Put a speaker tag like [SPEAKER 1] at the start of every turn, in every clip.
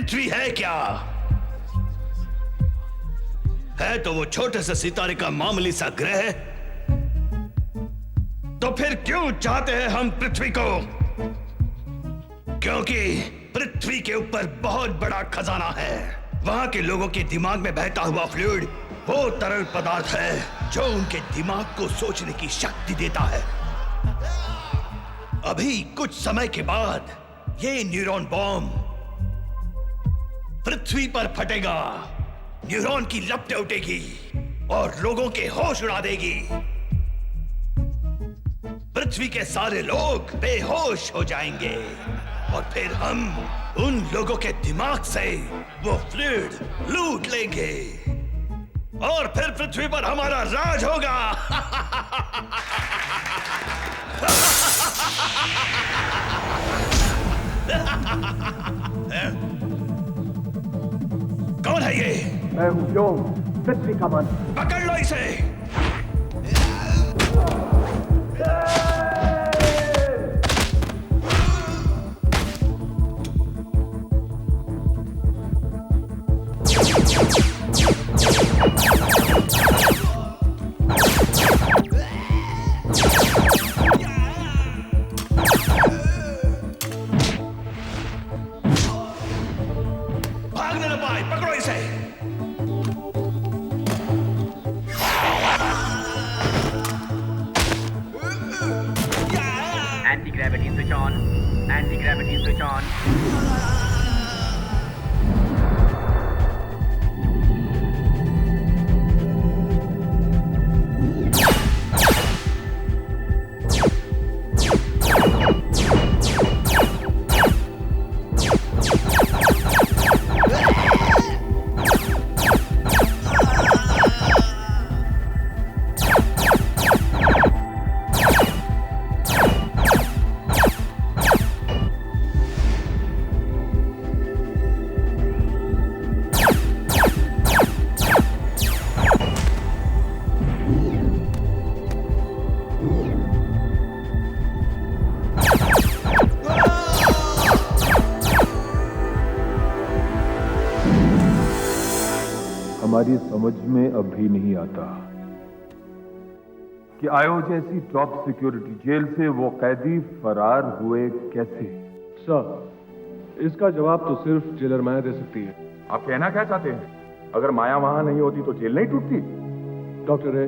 [SPEAKER 1] पृथ्वी है क्या? है तो वो छोटे से सितारे का मामूली सा ग्रह। तो फिर क्यों चाहते हैं हम पृथ्वी को? क्योंकि पृथ्वी के ऊपर बहुत बड़ा खजाना है। वहां के लोगों के दिमाग में बहता हुआ फ्लूइड वो तरल पदार्थ है जो उनके दिमाग को सोचने की शक्ति देता है। अभी कुछ समय के बाद ये न्यूरॉन बॉम्ब पृथ्वी पर फटेगा, न्यूरॉन की लपटें उठेगी और लोगों के होश उड़ा देगी। पृथ्वी के सारे लोग बेहोश हो जाएंगे और फिर हम उन लोगों के दिमाग से वो फ्लूइड लूट लेंगे और फिर पृथ्वी पर हमारा राज होगा। कौन है ये?
[SPEAKER 2] मैं हूँ योम, पृथ्वी का मन।
[SPEAKER 1] पकड़ लो इसे। भागने न पाए, पकड़ो इसे।
[SPEAKER 3] Anti-gravity switch on. Anti-gravity switch on.
[SPEAKER 2] हमारी समझ में अब भी नहीं आता कि आयो जैसी टॉप सिक्योरिटी जेल से वो कैदी फरार हुए कैसे।
[SPEAKER 4] सर, इसका जवाब तो सिर्फ जेलर माया दे सकती है।
[SPEAKER 2] आप कहना क्या चाहते हैं? अगर माया वहां नहीं होती तो जेल नहीं टूटती?
[SPEAKER 4] डॉक्टर रे,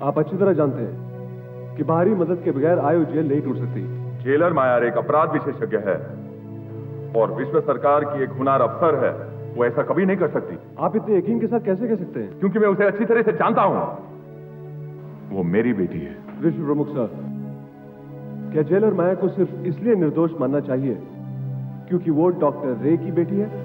[SPEAKER 4] आप अच्छी तरह जानते हैं कि बाहरी मदद के बगैर आयो जेल नहीं टूट सकती।
[SPEAKER 2] जेलर माया एक अपराध विशेषज्ञ है और विश्व सरकार की एक हुनर अफसर है। वो ऐसा कभी नहीं कर सकती।
[SPEAKER 4] आप इतने यकीन के साथ कैसे कह सकते हैं?
[SPEAKER 2] क्योंकि मैं उसे अच्छी तरह से जानता हूं। वो मेरी बेटी है।
[SPEAKER 4] विश्व प्रमुख सर, क्या जेलर माया को सिर्फ इसलिए निर्दोष मानना चाहिए क्योंकि वो डॉक्टर रे की बेटी है?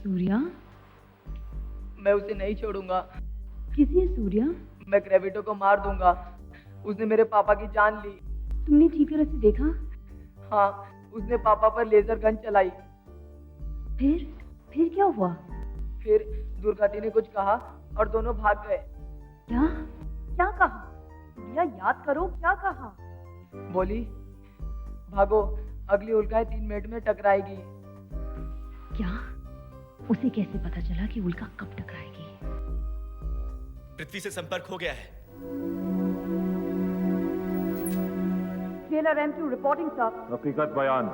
[SPEAKER 5] सूर्या?
[SPEAKER 6] मैं उसे नहीं छोड़ूंगा।
[SPEAKER 5] किसी सूर्या?
[SPEAKER 6] मैं ग्रेविटो को मार दूंगा। उसने मेरे पापा की जान ली।
[SPEAKER 5] तुमने ठीक तरह से देखा?
[SPEAKER 6] हाँ, उसने पापा पर लेजर गन चलाई।
[SPEAKER 5] फिर क्या हुआ?
[SPEAKER 6] फिर दुर्गाटी ने कुछ कहा और दोनों भाग गए।
[SPEAKER 5] क्या कहा? सूर्या, याद करो, क्या कहा?
[SPEAKER 6] बोली, भागो, अगली उल्काएं 3 मिनट में टकराएगी।
[SPEAKER 5] क्या? उसे कैसे पता चला कि उल्का कब टकराएगी?
[SPEAKER 1] पृथ्वी से संपर्क हो गया है।
[SPEAKER 7] Jailer am reporting sir.
[SPEAKER 2] हकीकत बयान।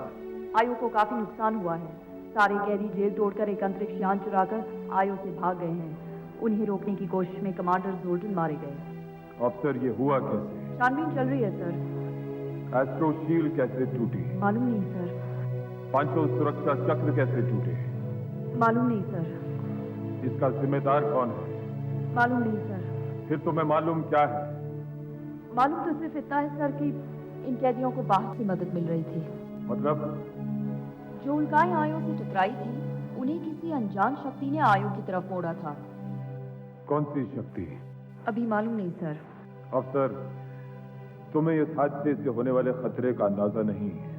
[SPEAKER 7] आयो को काफी नुकसान हुआ है। सारे कैदी जेल तोड़कर एक अंतरिक्ष यान चुराकर आयो से भाग गए हैं। उन्हें रोकने की कोशिश में कमांडर जोल्टन मारे गए।
[SPEAKER 2] अफसर, ये हुआ कैसे?
[SPEAKER 7] छानबीन चल रही है सर।
[SPEAKER 2] एस्ट्रो शील्ड कैसे टूटी?
[SPEAKER 7] मालूम नहीं सर।
[SPEAKER 2] पांचों सुरक्षा चक्र कैसे टूटे?
[SPEAKER 7] मालूम नहीं सर।
[SPEAKER 2] इसका जिम्मेदार कौन है?
[SPEAKER 7] मालूम नहीं सर।
[SPEAKER 2] फिर तुम्हें मालूम क्या है?
[SPEAKER 7] मालूम तो सिर्फ इतना है सर कि इन कैदियों को बाहर से मदद मिल रही थी।
[SPEAKER 2] मतलब?
[SPEAKER 7] जो उल्काएं आयो से टकराई थी, उन्हें किसी अनजान शक्ति ने आयो की तरफ मोड़ा था।
[SPEAKER 2] कौन सी शक्ति?
[SPEAKER 7] अभी मालूम नहीं सर।
[SPEAKER 2] अफसर, तुम्हें इस हादसे से होने वाले खतरे का अंदाजा नहीं है।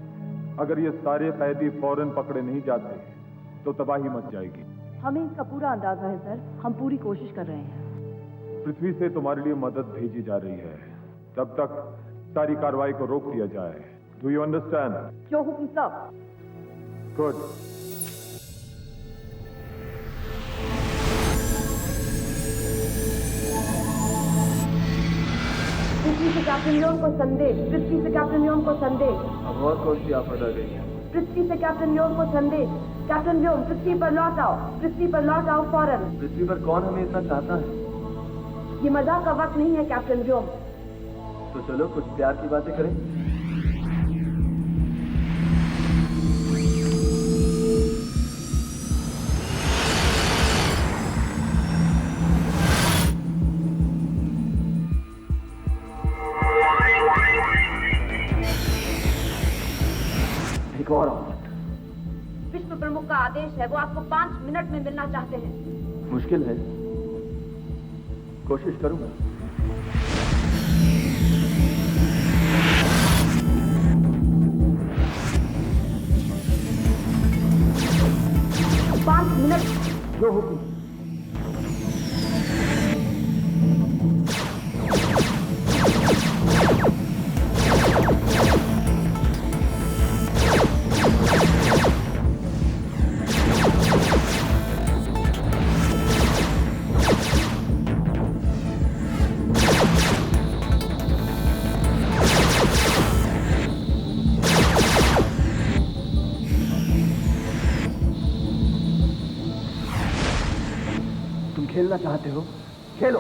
[SPEAKER 2] अगर ये सारे कैदी फौरन पकड़े नहीं जाते तो तबाही मच जाएगी।
[SPEAKER 7] हमें इसका पूरा अंदाजा है सर, हम पूरी कोशिश कर रहे हैं।
[SPEAKER 2] पृथ्वी से तुम्हारे लिए मदद भेजी जा रही है, तब तक सारी कार्रवाई को रोक दिया जाए। Do you understand?
[SPEAKER 7] जो हुक्म साहब।
[SPEAKER 2] गुड।
[SPEAKER 7] पृथ्वी से कैप्टन योन को संदेश, पृथ्वी से कैप्टन योन को संदेश।
[SPEAKER 4] अब और कौन सी आफत आ गई है?
[SPEAKER 7] पृथ्वी से कैप्टन योन को संदेश, कैप्टन योन पृथ्वी पर लौट आओ, पृथ्वी पर लौट आओ फौरन।
[SPEAKER 4] पृथ्वी पर कौन हमें इतना चाहता है?
[SPEAKER 7] ये मजाक का वक्त नहीं है कैप्टन योन।
[SPEAKER 4] तो चलो कुछ प्यार की बातें करें। एक और औरत।
[SPEAKER 7] विश्व प्रमुख का आदेश है, वो आपको 5 मिनट में मिलना चाहते हैं।
[SPEAKER 4] मुश्किल है, कोशिश करूंगा।
[SPEAKER 2] जो हुक्म।
[SPEAKER 4] खेलना चाहते हो, खेलो।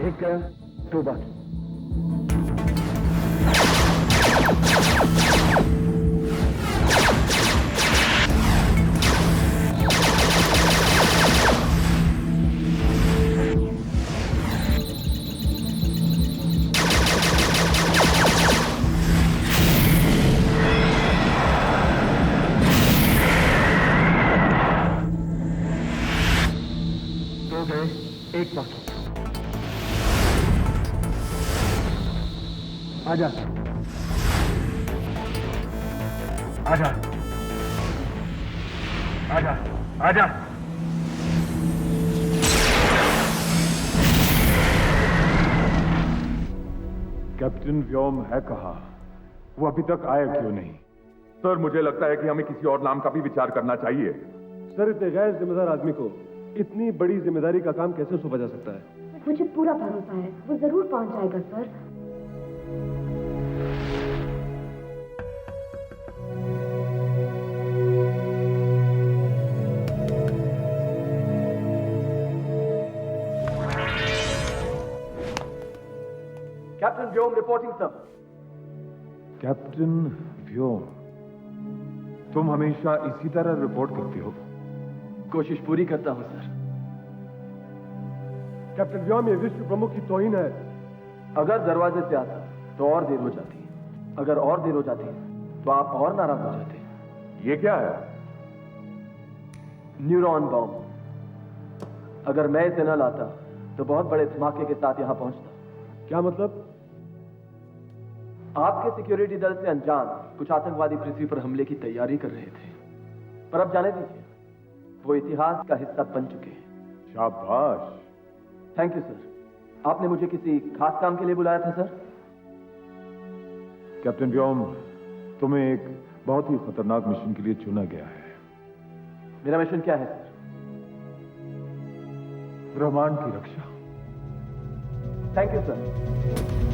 [SPEAKER 4] एक गया, 2 बाकी। एक बाकी। आजा, आजा, आजा, आजा। कैप्टन व्योम है कहाँ? वो अभी तक आया क्यों नहीं? सर, मुझे लगता है कि हमें किसी और नाम का भी विचार करना चाहिए। सर, इतने गैर जिम्मेदार आदमी को इतनी बड़ी जिम्मेदारी का काम कैसे सौंपा जा सकता है?
[SPEAKER 7] मुझे पूरा भरोसा है, वो जरूर पहुंच जाएगा सर।
[SPEAKER 4] कैप्टन व्योम रिपोर्टिंग सर। कैप्टन व्योम, तुम हमेशा इसी तरह रिपोर्ट करते हो?
[SPEAKER 8] कोशिश पूरी करता हूं सर।
[SPEAKER 4] कैप्टन व्योम, ये विश्व प्रमुख की तौहीन है।
[SPEAKER 8] अगर दरवाजे से आता तो और देर हो जाती, अगर और देर हो जाती तो आप और नाराज हो जाते।
[SPEAKER 2] ये क्या है?
[SPEAKER 8] Neuron bomb. अगर मैं इसे न लाता तो बहुत बड़े धमाके के साथ यहां पहुंचता।
[SPEAKER 4] क्या मतलब?
[SPEAKER 8] आपके सिक्योरिटी दल से अनजान कुछ आतंकवादी पृथ्वी पर हमले की तैयारी कर रहे थे, पर अब जाने दीजिए, वो इतिहास का हिस्सा बन चुके हैं।
[SPEAKER 2] शाबाश।
[SPEAKER 8] Thank you sir. आपने मुझे किसी खास काम के लिए बुलाया था सर?
[SPEAKER 2] कैप्टन व्योम, तुम्हें एक बहुत ही खतरनाक मिशन के लिए चुना गया है।
[SPEAKER 8] मेरा मिशन क्या है सर?
[SPEAKER 2] ब्रह्मांड की रक्षा।
[SPEAKER 8] Thank you sir.